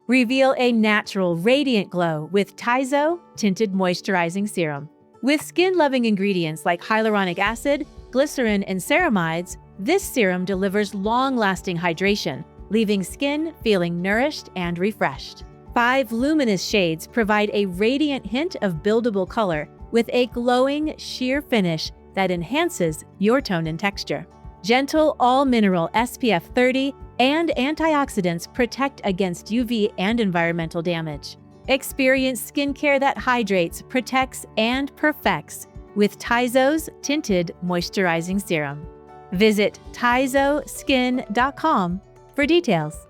Reveal a natural, radiant glow with Taiso Tinted Moisturizing Serum. With skin-loving ingredients like hyaluronic acid, glycerin, and ceramides, this serum delivers long-lasting hydration, leaving skin feeling nourished and refreshed. 5 luminous shades provide a radiant hint of buildable color with a glowing, sheer finish that enhances your tone and texture. Gentle, all-mineral SPF 30 and antioxidants protect against UV and environmental damage. Experience skincare that hydrates, protects, and perfects with Taiso's Tinted Moisturizing Serum. Visit taisoskin.com for details.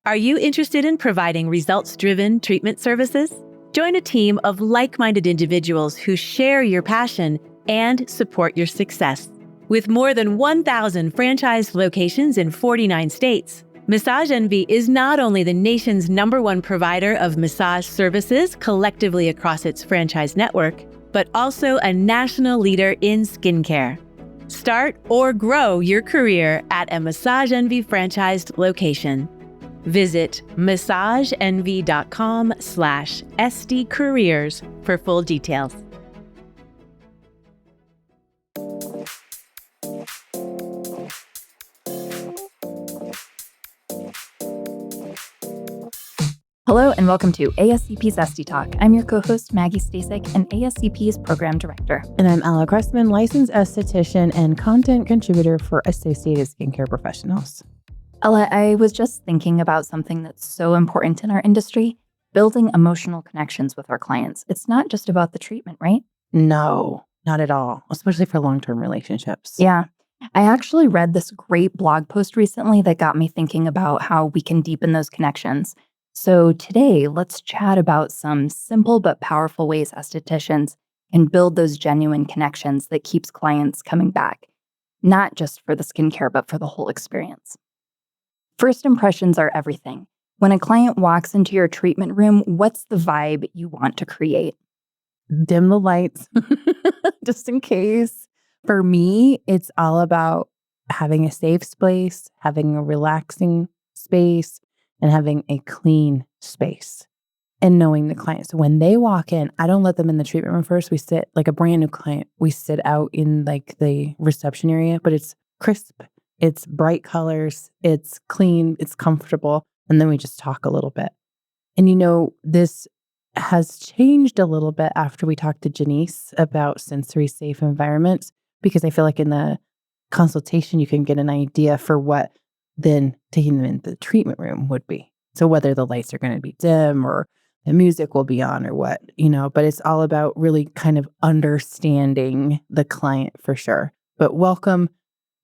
Are you interested in providing results-driven treatment services? Join a team of like-minded individuals who share your passion and support your success. With more than 1,000 franchised locations in 49 states, Massage Envy is not only the nation's #1 provider of massage services collectively across its franchise network, but also a national leader in skincare. Start or grow your career at a Massage Envy franchised location. Visit massageenvy.com/SDcareers for full details. Hello and welcome to ASCP's Esty Talk. I'm your co-host, Maggie Staszcuk, and ASCP's Program Director. And I'm Ella Cressman, licensed esthetician and content contributor for Associated Skincare Professionals. Ella, I was just thinking about something that's so important in our industry, building emotional connections with our clients. It's not just about the treatment, right? No, not at all, especially for long-term relationships. Yeah. I actually read this great blog post recently that got me thinking about how we can deepen those connections. So today, let's chat about some simple but powerful ways estheticians can build those genuine connections that keeps clients coming back, not just for the skincare, but for the whole experience. First impressions are everything. When a client walks into your treatment room, what's the vibe you want to create? Dim the lights, just in case. For me, it's all about having a safe space, having a relaxing space, and having a clean space and knowing the client. So when they walk in, I don't let them in the treatment room first. We sit like a brand new client. We sit out in like the reception area, but it's crisp. It's bright colors. It's clean. It's comfortable. And then we just talk a little bit. And this has changed a little bit after we talked to Janice about sensory safe environments, because I feel like in the consultation, you can get an idea for what then taking them into the treatment room would be. So whether the lights are going to be dim or the music will be on or what, but it's all about really kind of understanding the client for sure. But welcome,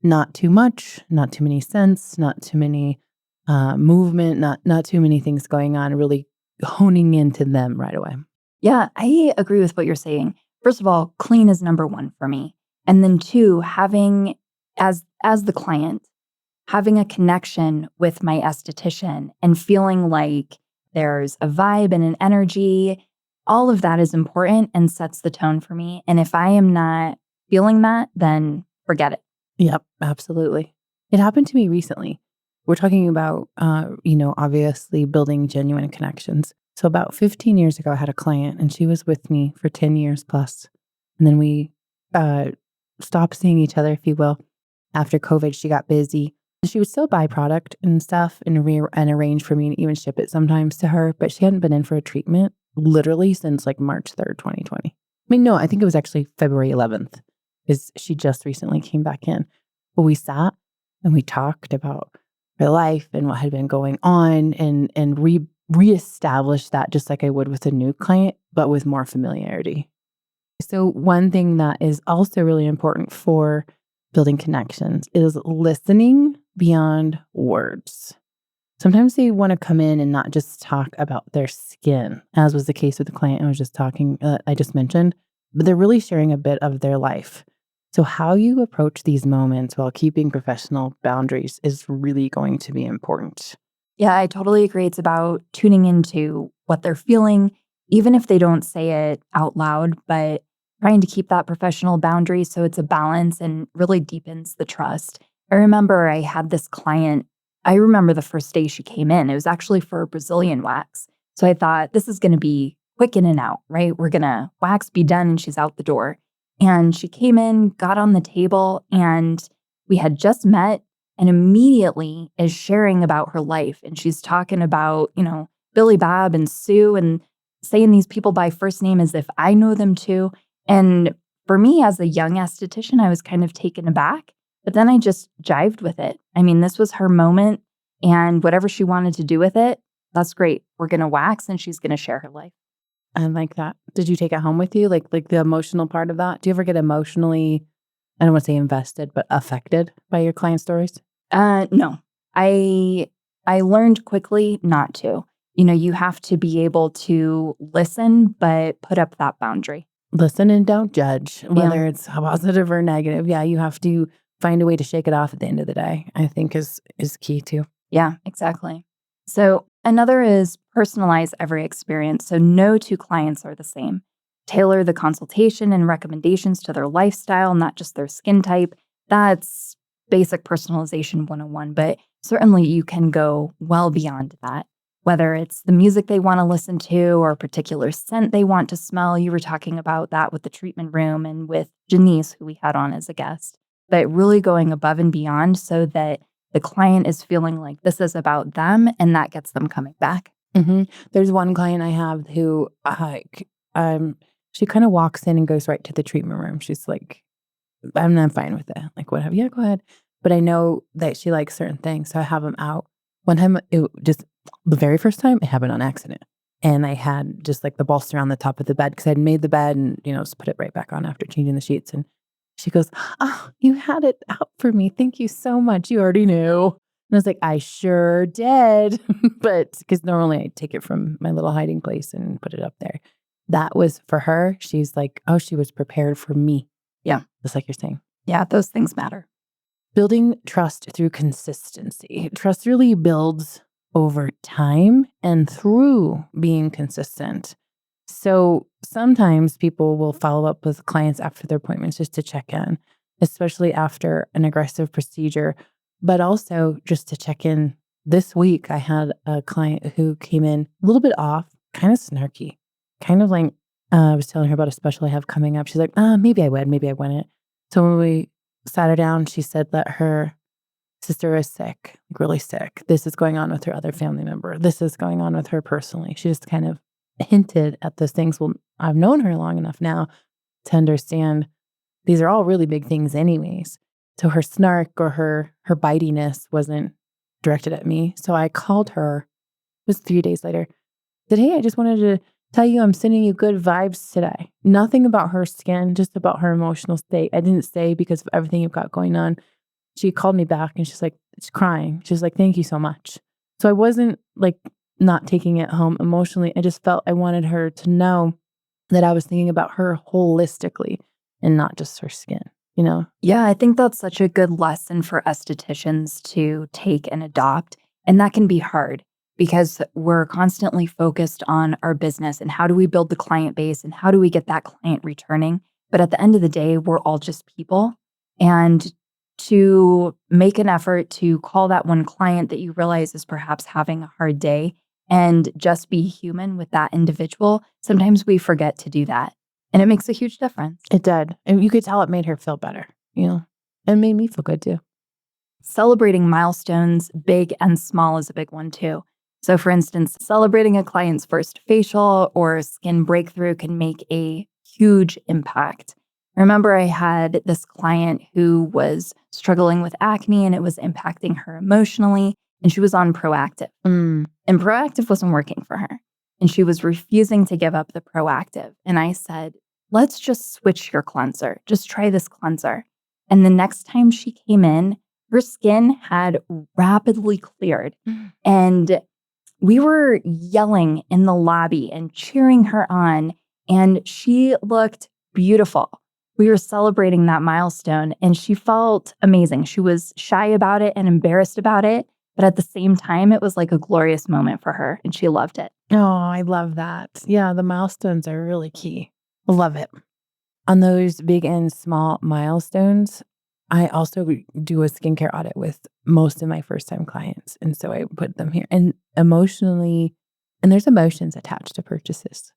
not too much, not too many scents, not too many movement, not too many things going on, really honing into them right away. Yeah, I agree with what you're saying. First of all, clean is #1 for me. And then 2, having, as the client, having a connection with my esthetician and feeling like there's a vibe and an energy, all of that is important and sets the tone for me. And if I am not feeling that, then forget it. Yep, absolutely. It happened to me recently. We're talking about, obviously building genuine connections. So about 15 years ago, I had a client and she was with me for 10 years plus. And then we stopped seeing each other, if you will. After COVID, she got busy. She would still buy product and stuff and arrange for me to even ship it sometimes to her, but she hadn't been in for a treatment literally since like March 3rd, 2020. I mean, no, I think it was actually February 11th because she just recently came back in. But we sat and we talked about her life and what had been going on and reestablished that just like I would with a new client, but with more familiarity. So one thing that is also really important for building connections is listening beyond words. Sometimes they want to come in and not just talk about their skin, as was the case with the client I just mentioned, but they're really sharing a bit of their life. So how you approach these moments while keeping professional boundaries is really going to be important. Yeah, I totally agree. It's about tuning into what they're feeling, even if they don't say it out loud, but trying to keep that professional boundary so it's a balance and really deepens the trust. I remember I had this client I remember the first day she came in, it was actually for a Brazilian wax. So I thought, this is going to be quick in and out, right? We're going to wax, be done, and she's out the door. And she came in, got on the table, and we had just met, and immediately is sharing about her life. And she's talking about, Billy Bob and Sue and saying these people by first name as if I know them too. And for me, as a young esthetician, I was kind of taken aback, but then I just jived with it. I mean, this was her moment, and whatever she wanted to do with it, that's great. We're going to wax, and she's going to share her life. I like that. Did you take it home with you? Like the emotional part of that? Do you ever get emotionally, I don't want to say invested, but affected by your client stories? No. I learned quickly not to. You have to be able to listen, but put up that boundary. Listen and don't judge, whether it's positive or negative. Yeah, you have to find a way to shake it off at the end of the day, I think is key too. Yeah, exactly. So another is personalize every experience. So no two clients are the same. Tailor the consultation and recommendations to their lifestyle, not just their skin type. That's basic personalization 101, but certainly you can go well beyond that. Whether it's the music they want to listen to or a particular scent they want to smell. You were talking about that with the treatment room and with Janice, who we had on as a guest. But really going above and beyond so that the client is feeling like this is about them, and that gets them coming back. Mm-hmm. There's one client I have who she kind of walks in and goes right to the treatment room. She's like, I'm not fine with it. Like, whatever. Yeah, go ahead. But I know that she likes certain things, so I have them out. One time, the very first time, it happened on accident. And I had just like the bolster on the top of the bed because I'd made the bed and, just put it right back on after changing the sheets. And she goes, "Oh, you had it out for me. Thank you so much. You already knew." And I was like, "I sure did." But because normally I take it from my little hiding place and put it up there. That was for her. She's like, oh, she was prepared for me. Yeah. Just like you're saying. Yeah, those things matter. Building trust through consistency. Trust really builds over time and through being consistent. So sometimes people will follow up with clients after their appointments just to check in, especially after an aggressive procedure, but also just to check in. This week, I had a client who came in a little bit off, kind of snarky, kind of like, I was telling her about a special I have coming up. She's like, maybe I would, maybe I wouldn't. So when we sat her down, she said that her sister is sick, like really sick. This is going on with her other family member. This is going on with her personally. She just kind of hinted at those things. Well, I've known her long enough now to understand these are all really big things anyways. So her snark or her bitiness wasn't directed at me. So I called her, it was 3 days later, said, "Hey, I just wanted to tell you I'm sending you good vibes today." Nothing about her skin, just about her emotional state. I didn't say because of everything you've got going on. She called me back and she's like, she's crying. She's like, "Thank you so much." So I wasn't like not taking it home emotionally. I just felt I wanted her to know that I was thinking about her holistically and not just her skin, Yeah, I think that's such a good lesson for estheticians to take and adopt. And that can be hard because we're constantly focused on our business and how do we build the client base and how do we get that client returning. But at the end of the day, we're all just people. And to make an effort to call that one client that you realize is perhaps having a hard day and just be human with that individual, sometimes we forget to do that. And it makes a huge difference. It did. And you could tell it made her feel better, and made me feel good too. Celebrating milestones, big and small, is a big one too. So for instance, celebrating a client's first facial or skin breakthrough can make a huge impact. I remember I had this client who was struggling with acne and it was impacting her emotionally, and she was on Proactive. And Proactive wasn't working for her. And she was refusing to give up the Proactive. And I said, let's just switch your cleanser. Just try this cleanser. And the next time she came in, her skin had rapidly cleared. And we were yelling in the lobby and cheering her on. And she looked beautiful. We were celebrating that milestone and she felt amazing. She was shy about it and embarrassed about it. But at the same time, it was like a glorious moment for her and she loved it. Oh, I love that. Yeah, the milestones are really key. Love it. On those big and small milestones, I also do a skincare audit with most of my first-time clients. And so I put them here. And emotionally, and there's emotions attached to purchases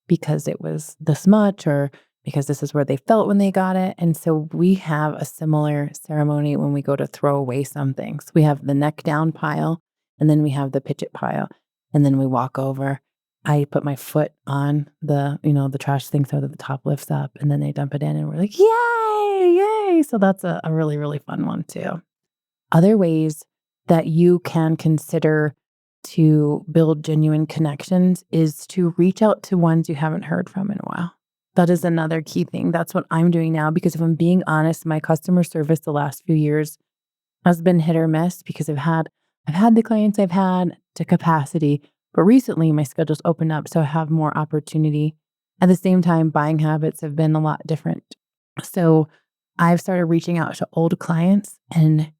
because it was this much or because this is where they felt when they got it. And so we have a similar ceremony when we go to throw away some things. We have the neck down pile, and then we have the pitch it pile, and then we walk over. I put my foot on the trash thing so that the top lifts up, and then they dump it in, and we're like, yay, yay. So that's a really, really fun one too. Other ways that you can consider to build genuine connections is to reach out to ones you haven't heard from in a while. That is another key thing. That's what I'm doing now, because if I'm being honest, my customer service the last few years has been hit or miss because I've had the clients I've had to capacity, but recently my schedule's opened up, so I have more opportunity. At the same time, buying habits have been a lot different. So I've started reaching out to old clients and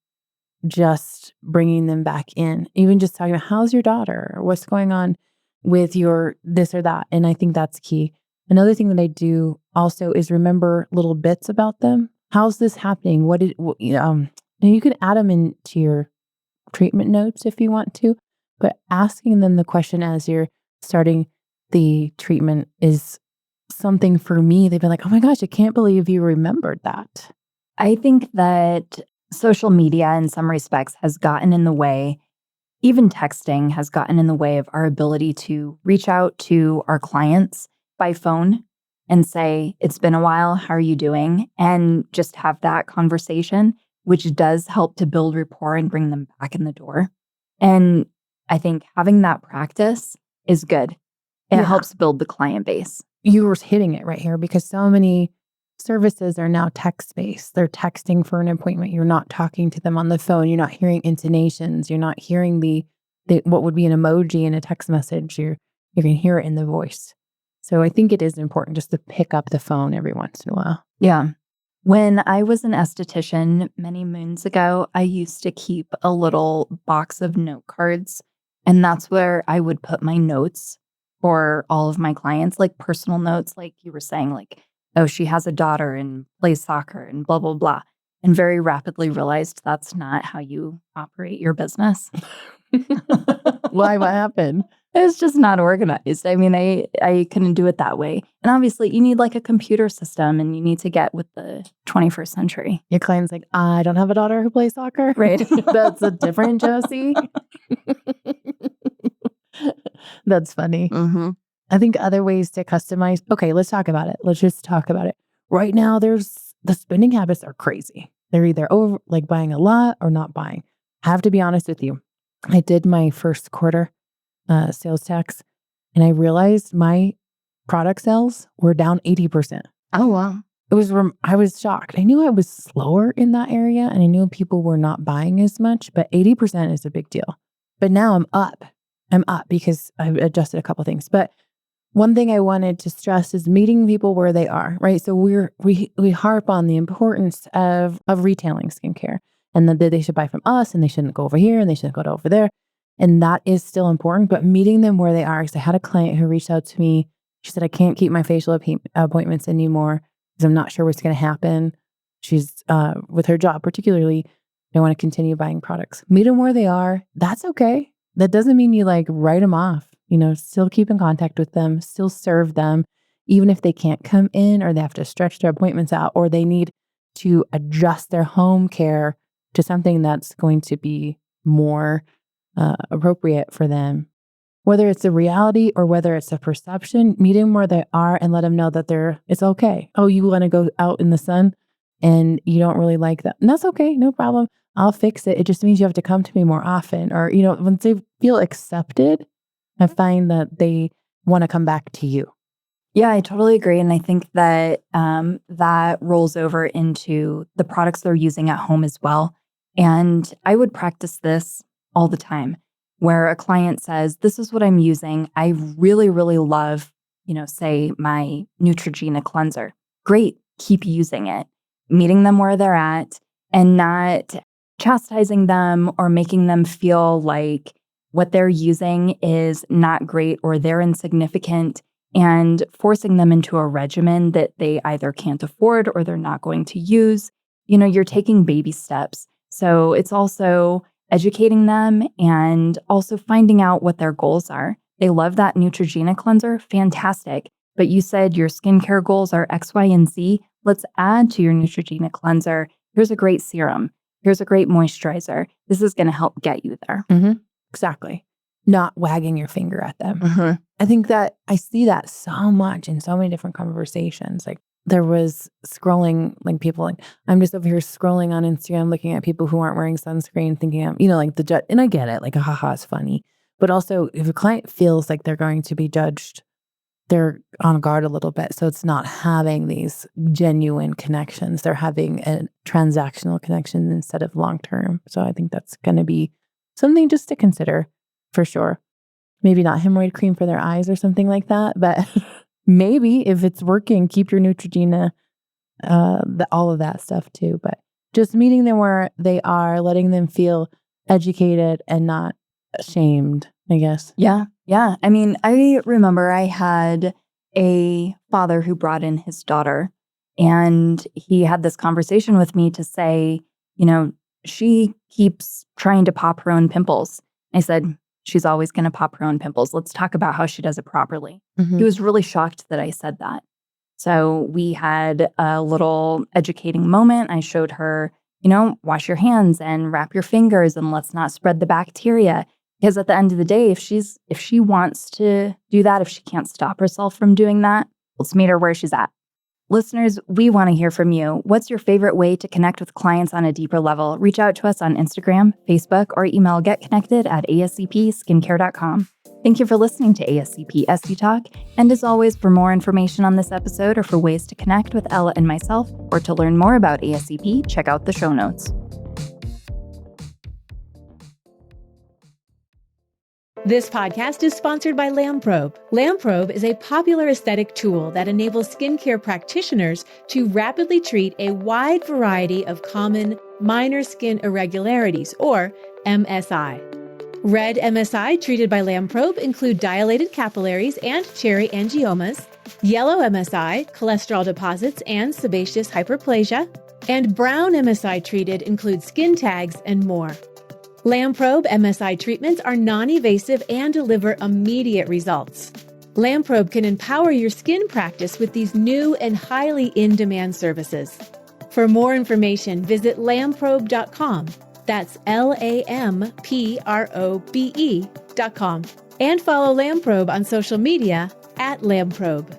just bringing them back in, even just talking about, how's your daughter? What's going on with your this or that? And I think that's key. Another thing that I do also is remember little bits about them. How's this happening? And you can add them into your treatment notes if you want to, but asking them the question as you're starting the treatment is something for me. They've been like, oh my gosh, I can't believe you remembered that. I think that social media in some respects has gotten in the way. Even texting has gotten in the way of our ability to reach out to our clients by phone and say, it's been a while, how are you doing? And just have that conversation, which does help to build rapport and bring them back in the door. And I think having that practice is good. It helps build the client base. You were hitting it right here because so many services are now text-based. They're texting for an appointment. You're not talking to them on the phone. You're not hearing intonations. You're not hearing the what would be an emoji in a text message. You can hear it in the voice. So I think it is important just to pick up the phone every once in a while. Yeah. When I was an esthetician many moons ago, I used to keep a little box of note cards, and that's where I would put my notes for all of my clients, like personal notes, like you were saying, like, oh, she has a daughter and plays soccer and blah, blah, blah. And very rapidly realized that's not how you operate your business. Why? What happened? It's just not organized. I mean, I couldn't do it that way. And obviously, you need like a computer system and you need to get with the 21st century. Your client's like, I don't have a daughter who plays soccer. Right. That's a different Josie. That's funny. Mm-hmm. I think other ways to customize. Okay, let's talk about it. Let's just talk about it. Right now, the spending habits are crazy. They're either over like buying a lot or not buying. I have to be honest with you. I did my first quarter sales tax, and I realized my product sales were down 80%. Oh, wow. I was shocked. I knew I was slower in that area, and I knew people were not buying as much, but 80% is a big deal. But now I'm up. I'm up because I've adjusted a couple of things. But one thing I wanted to stress is meeting people where they are, right? So we harp on the importance of retailing skincare, and that they should buy from us, and they shouldn't go over here, and they shouldn't go over there. And that is still important, but meeting them where they are. Because I had a client who reached out to me. She said, I can't keep my facial appointments anymore because I'm not sure what's going to happen. She's with her job, particularly, they want to continue buying products. Meet them where they are. That's okay. That doesn't mean you like write them off. Still keep in contact with them, still serve them, even if they can't come in or they have to stretch their appointments out or they need to adjust their home care to something that's going to be more appropriate for them. Whether it's a reality or whether it's a perception, meet them where they are and let them know that it's okay. Oh, you want to go out in the sun and you don't really like that. And that's okay. No problem. I'll fix it. It just means you have to come to me more often. Or, once they feel accepted, I find that they want to come back to you. Yeah, I totally agree. And I think that that rolls over into the products they're using at home as well. And I would practice this all the time, where a client says, this is what I'm using. I really, really love, say my Neutrogena cleanser. Great. Keep using it. Meeting them where they're at and not chastising them or making them feel like what they're using is not great or they're insignificant, and forcing them into a regimen that they either can't afford or they're not going to use. you're taking baby steps. So it's also educating them and also finding out what their goals are. They love that Neutrogena cleanser. Fantastic. But you said your skincare goals are X, Y, and Z. Let's add to your Neutrogena cleanser. Here's a great serum. Here's a great moisturizer. This is going to help get you there. Exactly. Not wagging your finger at them. I think that I see that so much in so many different conversations. Like there was scrolling, like people like, I'm just over here scrolling on Instagram, looking at people who aren't wearing sunscreen, thinking, like the judge. And I get it, like, haha, it's funny. But also, if a client feels like they're going to be judged, they're on guard a little bit. So it's not having these genuine connections. They're having a transactional connection instead of long-term. So I think that's going to be something just to consider for sure. Maybe not hemorrhoid cream for their eyes or something like that, but maybe if it's working, keep your Neutrogena, all of that stuff too. But just meeting them where they are, letting them feel educated and not ashamed, I guess. Yeah. I mean, I remember I had a father who brought in his daughter, and he had this conversation with me to say, she keeps trying to pop her own pimples. I said, she's always going to pop her own pimples. Let's talk about how she does it properly. He was really shocked that I said that. So we had a little educating moment. I showed her, wash your hands and wrap your fingers and let's not spread the bacteria. Because at the end of the day, if she wants to do that, if she can't stop herself from doing that, let's meet her where she's at. Listeners, we want to hear from you. What's your favorite way to connect with clients on a deeper level? Reach out to us on Instagram, Facebook, or email getconnected@ascpskincare.com. Thank you for listening to ASCP Esty Talk. And as always, for more information on this episode or for ways to connect with Ella and myself, or to learn more about ASCP, check out the show notes. This podcast is sponsored by Lamprobe. Lamprobe is a popular aesthetic tool that enables skincare practitioners to rapidly treat a wide variety of common minor skin irregularities, or MSI. Red MSI treated by Lamprobe include dilated capillaries and cherry angiomas, yellow MSI, cholesterol deposits and sebaceous hyperplasia, and brown MSI treated include skin tags and more. Lamprobe MSI treatments are non-invasive and deliver immediate results. Lamprobe can empower your skin practice with these new and highly in-demand services. For more information, visit lamprobe.com. That's LAMPROBE.com. And follow Lamprobe on social media @Lamprobe.